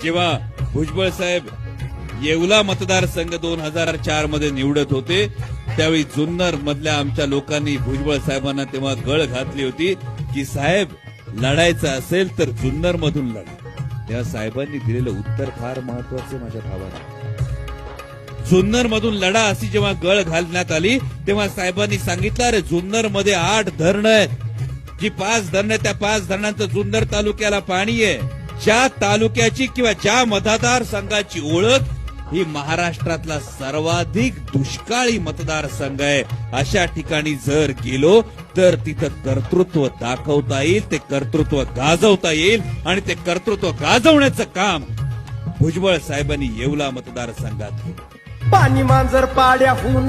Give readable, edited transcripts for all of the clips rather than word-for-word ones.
जेव्हा भुजबळ साहेब येवला मतदारसंघ 2004 मध्ये निवडत होते त्यावेळी जुन्नर मधल्या आमच्या लोकांनी भुजबळ साहेबांना तेव्हा गळ घातली होती की साहेब लढायचं असेल तर जुन्नर मधून लढा. तेव्हा साहेबांनी दिलेलं उत्तर फार महत्वाचं माझ्या भावाला. जुन्नर मधून लढा अशी जेव्हा गळ घालण्यात आली तेव्हा साहेबांनी सांगितलं अरे जुन्नर मध्ये 8 धरणं आहेत, जी 5 धरणं त्या 5 धरणांचं जुन्नर तालुक्याला पाणी आहे. ज्या तालुक्याची किंवा ज्या मतदारसंघाची ओळख ही महाराष्ट्रातला सर्वाधिक दुष्काळी मतदारसंघ आहे, अशा ठिकाणी जर गेलो तर तिथं कर्तृत्व दाखवता येईल, ते कर्तृत्व गाजवता येईल आणि ते कर्तृत्व गाजवण्याचं काम भुजबळ साहेबांनी येवला मतदारसंघात केलं. पाणी मांजर पाड्याहून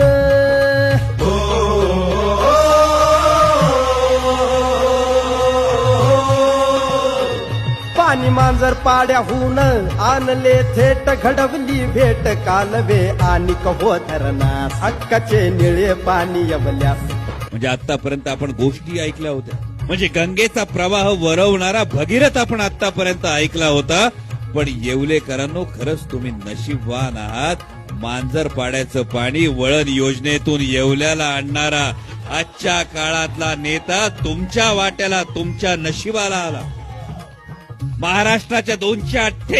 पाणी मांजर पाड्याहून आणले थेट घडवली भेट कालवे आणि कहो धरणास हक्काचे निळे पाणी यवल्यास. म्हणजे आतापर्यंत आपण गोष्टी ऐकल्या होत्या, म्हणजे गंगेचा प्रवाह वरवणारा भगीरथ आपण आतापर्यंत ऐकला होता. पण येवलेकरांनो खरंच तुम्ही नशीबवान आहात. मांजर पाड्याचं पाणी वळण योजनेतून येवल्याला आणणारा आजच्या काळातला नेता तुमच्या वाट्याला, तुमच्या नशिबाला आला. महाराष्ट्राच्या 288